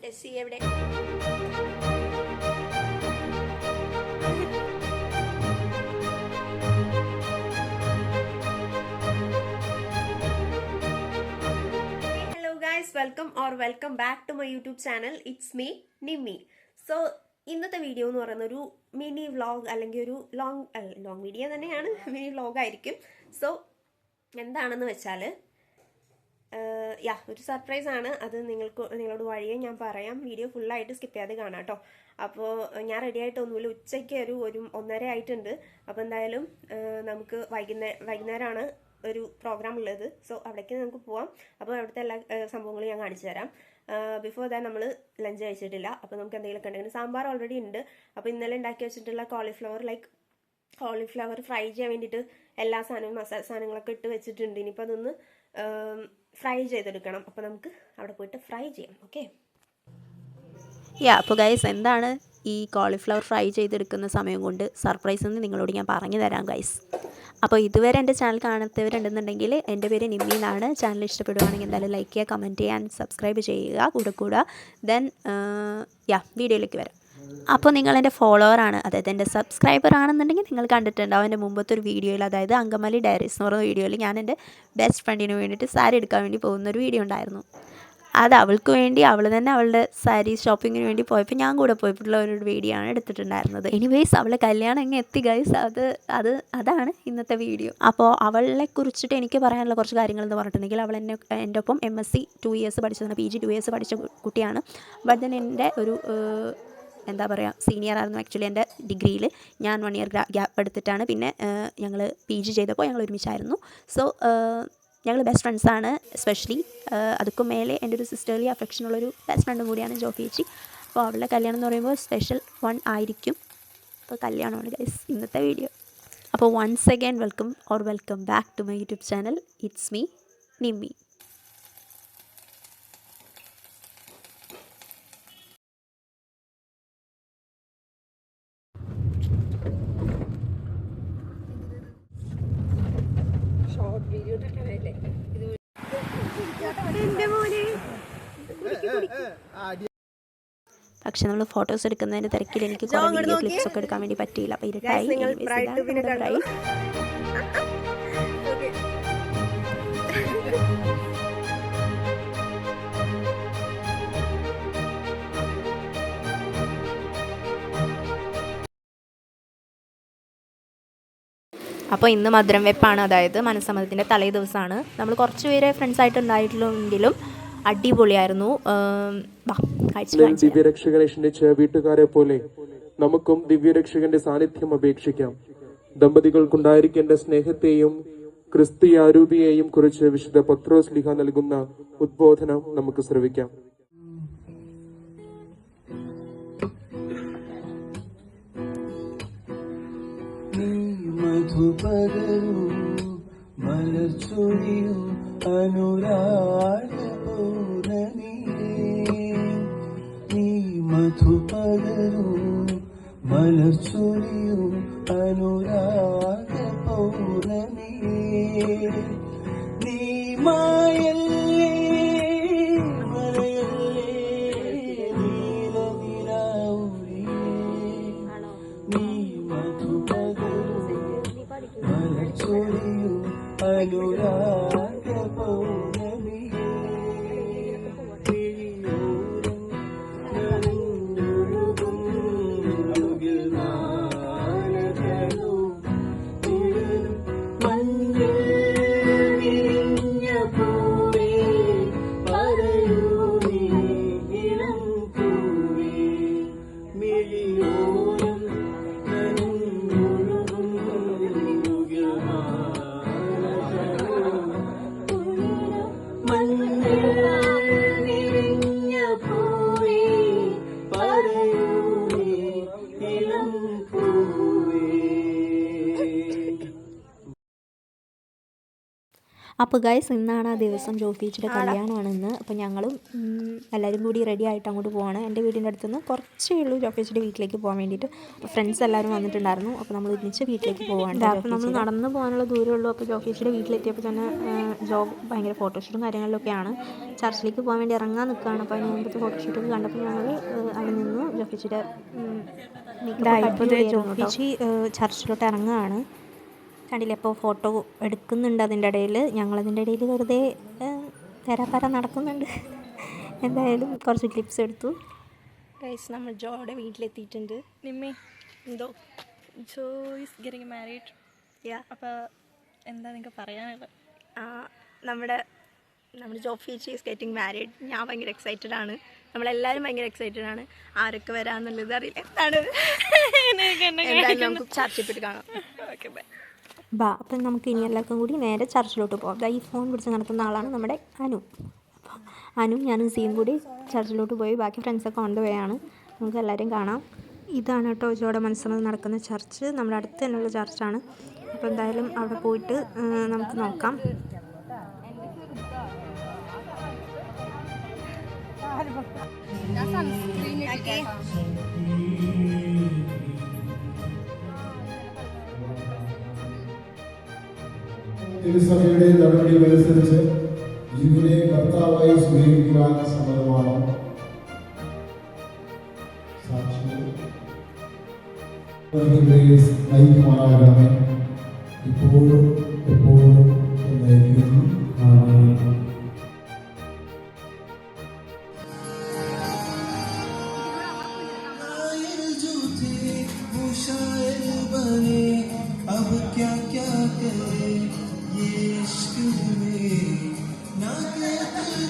ടെസ്സി എവിടെ? Hello guys, welcome back to my YouTube channel. It's me, Nimmi. So ഇന്നത്തെ video എന്ന് പറയുന്ന ഒരു മിനി വ്ളോഗ് അല്ലെങ്കിൽ ഒരു ലോങ് വീഡിയോ തന്നെയാണ്, മിനി വ്ളോഗ് ആയിരിക്കും. സോ എന്താണെന്ന് വെച്ചാൽ ഒരു സർപ്രൈസ് ആണ്. അത് നിങ്ങളോട് വഴിയെ ഞാൻ പറയാം. വീഡിയോ ഫുള്ളായിട്ട് സ്കിപ്പ് ചെയ്യാതെ കാണാം കേട്ടോ. അപ്പോൾ ഞാൻ റെഡി ആയിട്ടൊന്നുമില്ല, ഉച്ചയ്ക്ക് ഒരു 1:30 ആയിട്ടുണ്ട്. അപ്പോൾ എന്തായാലും നമുക്ക് വൈകുന്നേരമാണ് ഒരു പ്രോഗ്രാം ഉള്ളത്. സോ അവിടേക്ക് നമുക്ക് പോവാം. അപ്പോൾ അവിടുത്തെ എല്ലാ സംഭവങ്ങളും ഞാൻ കാണിച്ചു തരാം. ബിഫോർ ദാൻ നമ്മൾ ലഞ്ച് കഴിച്ചിട്ടില്ല. അപ്പോൾ നമുക്ക് എന്തെങ്കിലുമൊക്കെ ഉണ്ടെങ്കിൽ സാമ്പാർ ഓൾറെഡി ഉണ്ട്. അപ്പോൾ ഇന്നലെ ഉണ്ടാക്കി വെച്ചിട്ടുള്ള കോളിഫ്ലവർ ഫ്രൈ ചെയ്യാൻ വേണ്ടിയിട്ട് എല്ലാ മസാല സാധനങ്ങളൊക്കെ ഇട്ട് വെച്ചിട്ടുണ്ട്. ഇനിയിപ്പോൾ അതൊന്ന് ഫ്രൈ ചെയ്തെടുക്കണം. അപ്പോൾ നമുക്ക് അവിടെ പോയിട്ട് ഫ്രൈ ചെയ്യാം. ഓക്കെ. അപ്പോൾ ഗൈസ്, എന്താണ് ഈ കോളിഫ്ലവർ ഫ്രൈ ചെയ്തെടുക്കുന്ന സമയം കൊണ്ട് സർപ്രൈസ് എന്ന് നിങ്ങളോട് ഞാൻ പറഞ്ഞു തരാം ഗൈസ്. അപ്പോൾ ഇതുവരെ എൻ്റെ ചാനൽ കാണാത്തവരുണ്ടെന്നുണ്ടെങ്കിൽ എൻ്റെ പേര് നിമ്മി എന്നാണ്. ചാനൽ ഇഷ്ടപ്പെടുകയാണെങ്കിൽ എന്തായാലും ലൈക്ക് ചെയ്യുക, കമൻറ്റ് ചെയ്യാൻ, സബ്സ്ക്രൈബ് ചെയ്യുക കൂടെ. ദെൻ വീഡിയോയിലേക്ക് വരാം. അപ്പോൾ നിങ്ങളെൻ്റെ ഫോളോവറാണ്, അതായത് എൻ്റെ സബ്സ്ക്രൈബർ ആണെന്നുണ്ടെങ്കിൽ നിങ്ങൾ കണ്ടിട്ടുണ്ടാവും എൻ്റെ മുമ്പത്തെ ഒരു വീഡിയോയിൽ, അതായത് അങ്കമാലി ഡയറീസ് എന്ന് പറയുന്ന വീഡിയോയിൽ ഞാൻ എൻ്റെ ബെസ്റ്റ് ഫ്രണ്ടിന് വേണ്ടിയിട്ട് സാരി എടുക്കാൻ വേണ്ടി പോകുന്നൊരു വീഡിയോ ഉണ്ടായിരുന്നു. അത് അവൾക്ക് വേണ്ടി അവൾ തന്നെ അവളുടെ സാരി ഷോപ്പിങ്ങിന് വേണ്ടി പോയപ്പോൾ ഞാൻ കൂടെ പോയപ്പോഴുള്ള ഒരു വീഡിയോ ആണ് എടുത്തിട്ടുണ്ടായിരുന്നത്. എനിവേയ്സ്, അവളെ കല്യാണം എങ്ങനെ എത്തി ഗൈസ്, അതാണ് ഇന്നത്തെ വീഡിയോ. അപ്പോൾ അവളെ കുറിച്ചിട്ട് എനിക്ക് പറയാനുള്ള കുറച്ച് കാര്യങ്ങൾ എന്ന് പറഞ്ഞിട്ടുണ്ടെങ്കിൽ, അവൾ എൻ്റെ ഒപ്പം MSc 2 years പഠിച്ചതാണ്, PG 2 years പഠിച്ച കുട്ടിയാണ്. ബട്ട് ദെൻ എൻ്റെ ഒരു സീനിയർ ആയിരുന്നു ആക്ച്വലി എൻ്റെ ഡിഗ്രിയിൽ. ഞാൻ 1 year ഗ്യാപ്പ് എടുത്തിട്ടാണ് പിന്നെ ഞങ്ങൾ PG ചെയ്തപ്പോൾ ഞങ്ങൾ ഒരുമിച്ചായിരുന്നു. സോ ഞങ്ങൾ ബെസ്റ്റ് ഫ്രണ്ട്സാണ്. എസ്പെഷ്യലി അതുക്കും മേലെ എൻ്റെ ഒരു സിസ്റ്റർലി അഫെക്ഷനുള്ളൊരു ബെസ്റ്റ് ഫ്രണ്ടും കൂടിയാണ് ജോഫി ചേച്ചി. അപ്പോൾ അവളുടെ കല്യാണം എന്ന് പറയുമ്പോൾ സ്പെഷ്യൽ വൺ ആയിരിക്കും. അപ്പോൾ കല്യാണമാണ് ഗൈസ് ഇന്നത്തെ വീഡിയോ. അപ്പോൾ once again welcome back to my YouTube channel. It's me, Nimmi. പക്ഷെ നമ്മൾ ഫോട്ടോസ് എടുക്കുന്നതിൻ്റെ തിരക്കിൽ എനിക്ക് കുറേ വീഡിയോ ക്ലിപ്സ് ഒക്കെ എടുക്കാൻ വേണ്ടി പറ്റിയില്ല. അപ്പോൾ ഇരുട്ടായി. അപ്പോൾ ഇന്ന് മധുരം വെപ്പാണ്, അതായത് മനസ്സമ്മതത്തിൻ്റെ തലേ ദിവസമാണ്. നമ്മൾ കുറച്ച് പേരെ ഫ്രണ്ട്സായിട്ട് ഉണ്ടായിട്ടുള്ളെങ്കിലും അടിപൊളിയായിരുന്നു. ദിവ്യരക്ഷകനെ ക്ഷണിച്ച വീട്ടുകാരെ പോലെ നമുക്കും ദിവ്യരക്ഷകന്റെ സാന്നിധ്യം അപേക്ഷിക്കാം. ദമ്പതികൾക്കുണ്ടായിരിക്കേണ്ട സ്നേഹത്തെയും ക്രിസ്തീയാരൂപിയെയും കുറിച്ച് വിശുദ്ധ പത്രോസ് ലീഹ നൽകുന്ന ഉദ്ബോധനം നമുക്ക് ശ്രവിക്കാം. മധുപകരൂ മലർച്ചൊരിയൂ അനുരാഗ പൗർണമിയേ, നീ മധുപകരൂ മലർച്ചൊരിയൂ അനുരാഗ പൗർണമിയേ, നീ മായല്ലേ മറയല്ലേ നീലനിലാവുരിയേ, നീ മധുപകരൂ മലർച്ചൊരിയൂ അനുരാഗ പൗർണമിയേ, കിഴിയോരം നനഞ്ഞൊഴുകും മുകിൽമാലകളും അപ്പോൾ ഗൈസ് ഇന്നാണ് ആ ദിവസം ജോഫീച്ചിയുടെ കല്യാണമാണെന്ന്. അപ്പോൾ ഞങ്ങളും എല്ലാവരും കൂടി റെഡി ആയിട്ട് അങ്ങോട്ട് പോവാണ്. എൻ്റെ വീടിൻ്റെ അടുത്തുനിന്ന് കുറച്ചേ ഉള്ളൂ ജോഫീച്ചിയുടെ വീട്ടിലേക്ക് പോകാൻ വേണ്ടിയിട്ട്. അപ്പോൾ ഫ്രണ്ട്സ് എല്ലാവരും വന്നിട്ടുണ്ടായിരുന്നു. അപ്പോൾ നമ്മൾ ഒരുമിച്ച് വീട്ടിലേക്ക് പോകാണ്ട്. അപ്പോൾ നമ്മൾ നടന്ന് പോകാനുള്ള ദൂരമുള്ളൂ. അപ്പോൾ ജോഫീച്ചിയുടെ വീട്ടിലെത്തിയപ്പോൾ തന്നെ ജോബ് ഭയങ്കര ഫോട്ടോഷൂട്ടും കാര്യങ്ങളിലൊക്കെയാണ്. ചർച്ചിലേക്ക് പോകാൻ വേണ്ടി ഇറങ്ങാൻ നിൽക്കുകയാണ്. അപ്പോൾ അതിന് മുമ്പത്തെ ഫോട്ടോഷൂട്ടൊക്കെ കണ്ടപ്പോൾ ഞങ്ങൾ അവിടെ നിന്ന് ജോഫീച്ചിയുടെ ജോഫീച്ചി ചർച്ചിലോട്ട് ഇറങ്ങുകയാണ്. കണ്ടില്ലേ, അപ്പോൾ ഫോട്ടോ എടുക്കുന്നുണ്ട്. അതിൻ്റെ ഇടയിൽ ഞങ്ങളതിൻ്റെ ഇടയിൽ വെറുതെ തരാപ്പര നടക്കുന്നുണ്ട്. എന്തായാലും കുറച്ച് ക്ലിപ്സ് എടുത്തു. ഗൈസ് നമ്മൾ ജോയുടെ വീട്ടിലെത്തിയിട്ടുണ്ട്. നിമ്മി എന്തോ ജോ ഈസ് ഗെറ്റിംഗ് മാരീഡ്. അപ്പോൾ എന്താ നിങ്ങൾക്ക് പറയാനുള്ളത്? നമ്മുടെ ജോഫീച്ചി ഈസ് ഗെറ്റിംഗ് മാരീഡ്. ഞാൻ ഭയങ്കര എക്സൈറ്റഡ് ആണ്. നമ്മളെല്ലാവരും ഭയങ്കര എക്സൈറ്റഡ് ആണ്. ആരൊക്കെ വരാമെന്നുള്ളത് അറിയില്ല. എന്താണ് എന്തായാലും നമുക്ക് ചർച്ചപ്പെട്ട് കാണാം. Okay bye. അപ്പം നമുക്ക് ഇനി എല്ലാവർക്കും കൂടി നേരെ ചർച്ചിലോട്ട് പോകാം. ഈ ഫോൺ പിടിച്ച് നടത്തുന്ന ആളാണ് നമ്മുടെ അനു. അപ്പോൾ അനു ഞാനും സിയും കൂടി ചർച്ചിലോട്ട് പോയി. ബാക്കി ഫ്രണ്ട്സൊക്കെ ഓൺ ദ വേ ആണ്. നമുക്ക് എല്ലാവരും കാണാം. ഇതാണ് കേട്ടോ ജോയുടെ മനസ്സിൽ നടക്കുന്ന ചർച്ച്. നമ്മുടെ അടുത്ത് തന്നെയുള്ള ചർച്ചാണ്. അപ്പോൾ എന്തായാലും അവിടെ പോയിട്ട് നമുക്ക് നോക്കാം. തിരുസഭയുടെ നടപടികളനുസരിച്ച് ജിബിനെ ഭർത്താവായി സ്വീകരിക്കുവാൻ സമ്മതമാണ്. സാക്ഷികൾ നയിക്കുമാറാകണമേ, ഇപ്പോഴും എപ്പോഴും എന്നേക്കും. ആമേൻ. जो थे वो शायर बने, अब क्या क्या करे ये इश्क में ना कहते